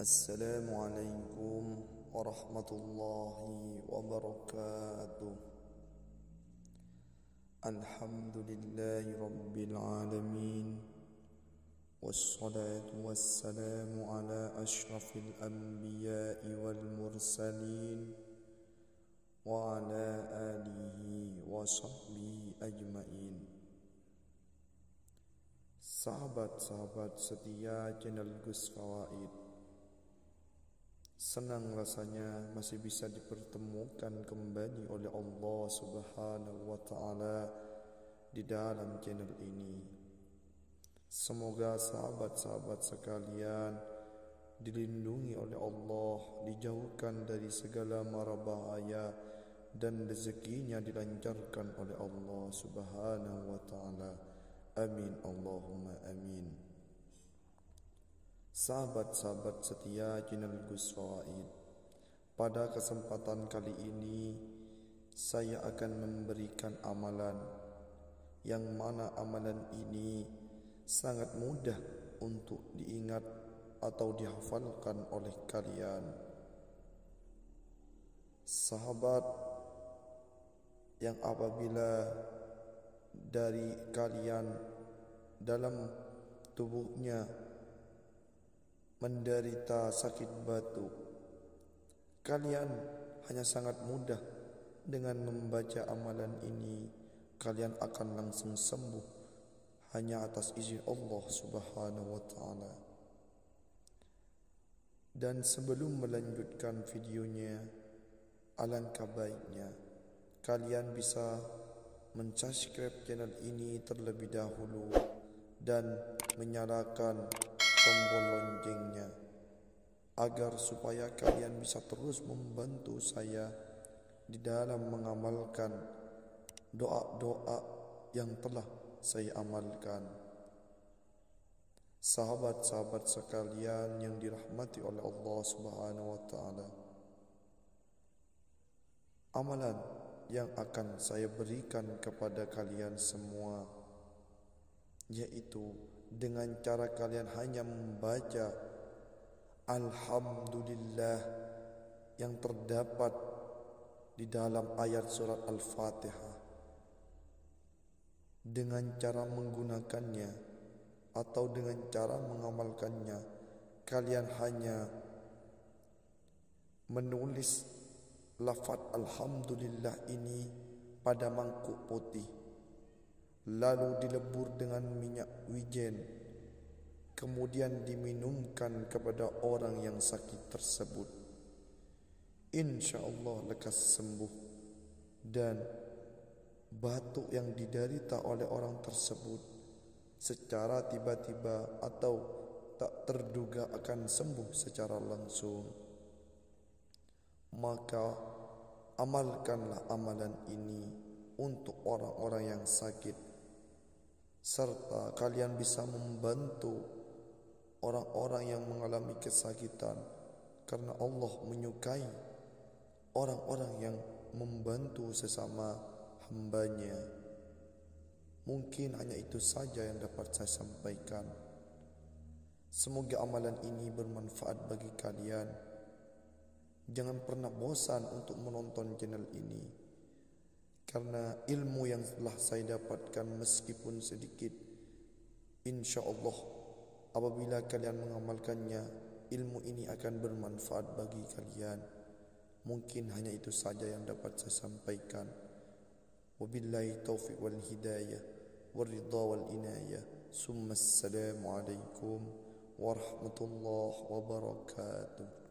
Assalamualaikum warahmatullahi wabarakatuh. Alhamdulillahi rabbil alamin. Wassalatu wassalamu ala ashrafil anbiya'i wal mursalin wa ala alihi wa sahbihi ajmain. Sahabat-sahabat setia channel Gus Fawaid, senang rasanya masih bisa dipertemukan kembali oleh Allah Subhanahu wa Ta'ala di dalam channel ini. Semoga sahabat-sahabat sekalian dilindungi oleh Allah, dijauhkan dari segala mara bahaya, dan rezekinya dilancarkan oleh Allah Subhanahu wa Ta'ala. Amin Allahumma amin. Sahabat-sahabat setia channel Gus Fawaid, pada kesempatan kali ini saya akan memberikan amalan yang mana amalan ini sangat mudah untuk diingat atau dihafalkan oleh kalian. Sahabat yang apabila dari kalian dalam tubuhnya menderita sakit batuk, kalian hanya sangat mudah dengan membaca amalan ini, kalian akan langsung sembuh hanya atas izin Allah Subhanahu wa Ta'ala. Dan sebelum melanjutkan videonya, alangkah baiknya kalian bisa mensubscribe channel ini terlebih dahulu dan menyalakan tombol loncengnya agar supaya kalian bisa terus membantu saya di dalam mengamalkan doa-doa yang telah saya amalkan. Sahabat-sahabat sekalian yang dirahmati oleh Allah Subhanahu wa Ta'ala, amalan yang akan saya berikan kepada kalian semua yaitu dengan cara kalian hanya membaca Alhamdulillah yang terdapat di dalam ayat surat Al-Fatihah. Dengan cara menggunakannya atau dengan cara mengamalkannya, kalian hanya menulis lafaz Alhamdulillah ini pada mangkuk putih, lalu dilebur dengan minyak wijen, kemudian diminumkan kepada orang yang sakit tersebut. InsyaAllah lekas sembuh, dan batuk yang diderita oleh orang tersebut secara tiba-tiba atau tak terduga akan sembuh secara langsung. Maka amalkanlah amalan ini untuk orang-orang yang sakit, serta kalian bisa membantu orang-orang yang mengalami kesakitan, karena Allah menyukai orang-orang yang membantu sesama hambanya. Mungkin hanya itu saja yang dapat saya sampaikan. Semoga amalan ini bermanfaat bagi kalian. Jangan pernah bosan untuk menonton channel ini, karena ilmu yang telah saya dapatkan meskipun sedikit, insya Allah apabila kalian mengamalkannya, ilmu ini akan bermanfaat bagi kalian. Mungkin hanya itu saja yang dapat saya sampaikan. Wabillahi taufiq wal hidayah wal ridha wal inayah. Summa assalamu alaikum warahmatullahi wabarakatuh.